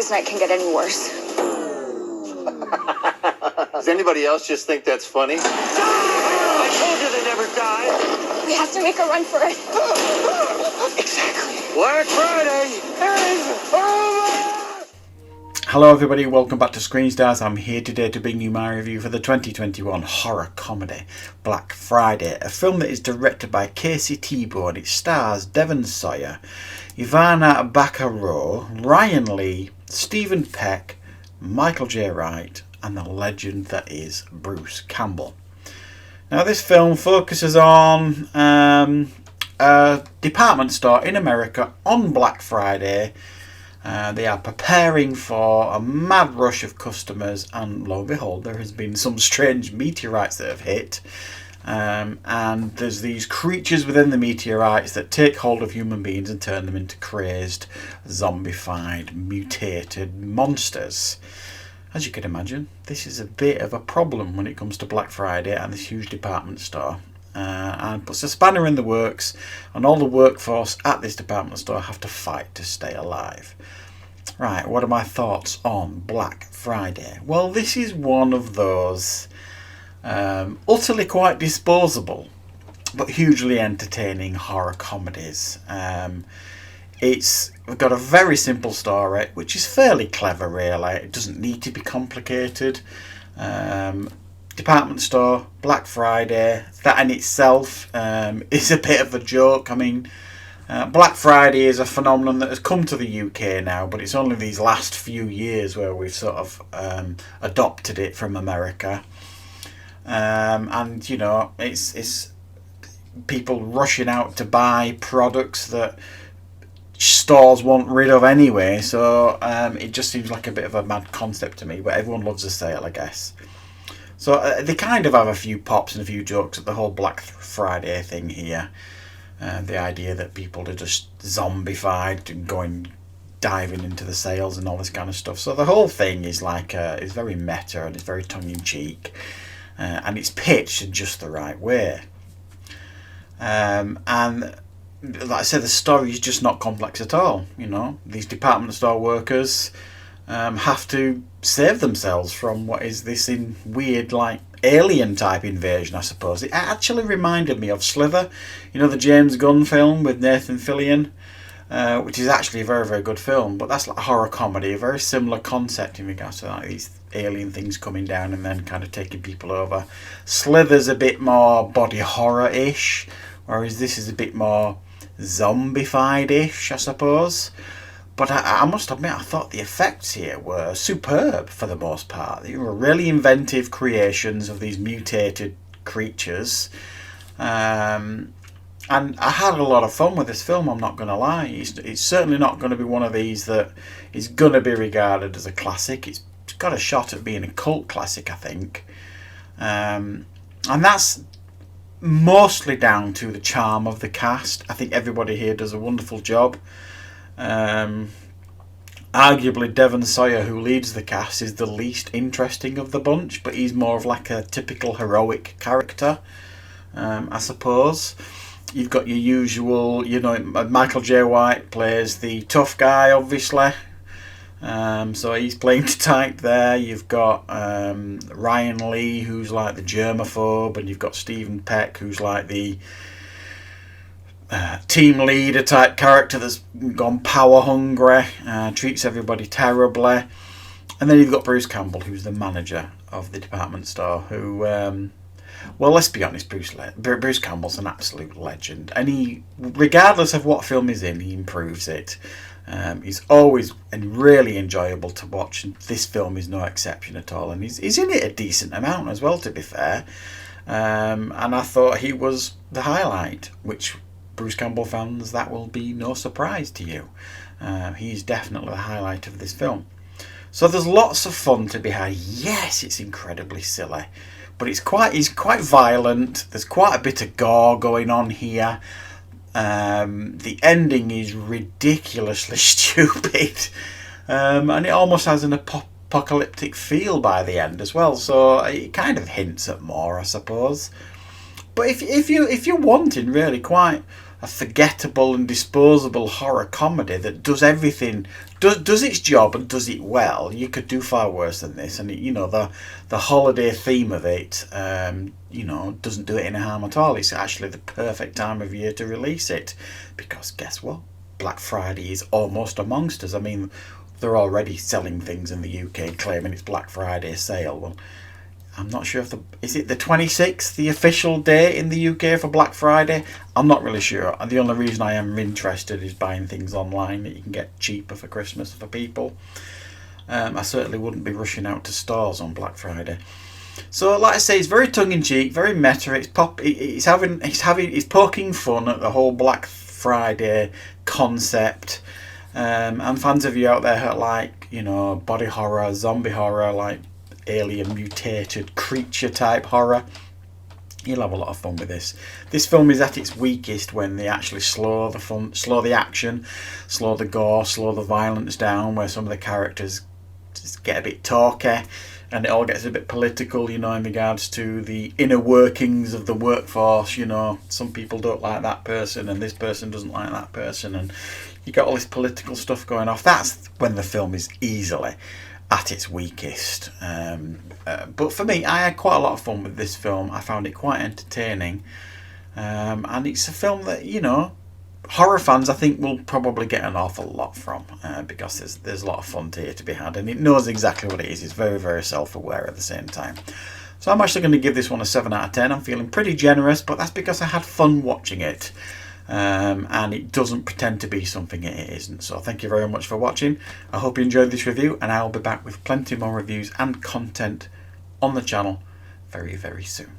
this night can get any worse. Does anybody else just think that's funny? I told you they never die. We have to make a run for it. Exactly. Black Friday is over! Hello everybody, welcome back to Screenstars. I'm here today to bring you my review for the 2021 horror comedy Black Friday, a film that is directed by Casey Tebow and it stars Devon Sawa, Ivana Bacaro, Ryan Lee, Stephen Peck, Michael J. Wright and the legend that is Bruce Campbell. Now this film focuses on a department store in America on Black Friday. They are preparing for a mad rush of customers, and lo and behold, there has been some strange meteorites that have hit. And there's these creatures within the meteorites that take hold of human beings and turn them into crazed, zombified, mutated monsters. As you can imagine, this is a bit of a problem when it comes to Black Friday and this huge department store. And puts a spanner in the works, and all the workforce at this department store have to fight to stay alive. Right, what are my thoughts on Black Friday? Well, this is one of those utterly quite disposable but hugely entertaining horror comedies. It's got a very simple story, which is fairly clever really. It doesn't need to be complicated. Department store, Black Friday, that in itself is a bit of a joke. I mean, Black Friday is a phenomenon that has come to the UK now, but it's only these last few years where we've sort of adopted it from America. And you know, it's people rushing out to buy products that stores want rid of anyway, so it just seems like a bit of a mad concept to me, but everyone loves a sale, I guess. So they kind of have a few pops and a few jokes at the whole Black Friday thing here. The idea that people are just zombified and going diving into the sales and all this kind of stuff. So the whole thing is like is very meta and it's very tongue-in-cheek, and it's pitched in just the right way. And like I said, the story is just not complex at all. You know, these department store workers have to save themselves from what is this weird like alien type invasion, I suppose. It actually reminded me of Slither, you know, the James Gunn film with Nathan Fillion, which is actually a very, very good film, but that's like a horror comedy, a very similar concept in regards to like these alien things coming down and then kind of taking people over. Slither's a bit more body horror-ish, whereas this is a bit more zombified-ish, I suppose. But I must admit, I thought the effects here were superb for the most part. They were really inventive creations of these mutated creatures. And I had a lot of fun with this film, I'm not going to lie. It's certainly not going to be one of these that is going to be regarded as a classic. It's got a shot at being a cult classic, I think. And that's mostly down to the charm of the cast. I think everybody here does a wonderful job. Arguably Devon Sawa, who leads the cast, is the least interesting of the bunch, but he's more of like a typical heroic character, I suppose. You've got your usual, you know, Michael J. White plays the tough guy, obviously, so he's playing to type there. You've got Ryan Lee, who's like the germaphobe, and you've got Stephen Peck, who's like the team leader type character that's gone power hungry, treats everybody terribly. And then you've got Bruce Campbell, who's the manager of the department store, who well, let's be honest, Bruce Campbell's an absolute legend, and he, regardless of what film he's in, he improves it. He's always and really enjoyable to watch, and this film is no exception at all, and he's in it a decent amount as well, to be fair. And I thought he was the highlight, which Bruce Campbell fans, that will be no surprise to you. He's definitely the highlight of this film. So there's lots of fun to be had. Yes, it's incredibly silly, but it's quite violent. There's quite a bit of gore going on here. The ending is ridiculously stupid, and it almost has an apocalyptic feel by the end as well. So it kind of hints at more, I suppose. But if you're wanting really quite forgettable and disposable horror comedy that does everything, does its job and does it well. You could do far worse than this. And you know, the holiday theme of it, you know, doesn't do it any harm at all. It's actually the perfect time of year to release it, because guess what? Black Friday is almost amongst us. I mean, they're already selling things in the UK claiming it's Black Friday sale. Well, I'm not sure if is it the 26th, the official day in the UK for Black Friday? I'm not really sure. And the only reason I am interested is buying things online that you can get cheaper for Christmas for people. I certainly wouldn't be rushing out to stores on Black Friday. So, like I say, it's very tongue-in-cheek, very meta. It's poking fun at the whole Black Friday concept. And fans of you out there who like, you know, body horror, zombie horror, like alien mutated creature type horror, you'll have a lot of fun with this. This film is at its weakest when they actually slow the action, slow the gore, slow the violence down, where some of the characters just get a bit talky and it all gets a bit political, you know, in regards to the inner workings of the workforce. You know, some people don't like that person and this person doesn't like that person, and you got all this political stuff going off. That's when the film is easily at its weakest. But for me, I had quite a lot of fun with this film. I found it quite entertaining, and it's a film that, you know, horror fans I think will probably get an awful lot from, because there's a lot of fun here to be had, and it knows exactly what it is. It's very, very self-aware at the same time. So I'm actually going to give this one a 7 out of 10. I'm feeling pretty generous, but that's because I had fun watching it. And it doesn't pretend to be something it isn't. So thank you very much for watching. I hope you enjoyed this review, and I'll be back with plenty more reviews and content on the channel very, very soon.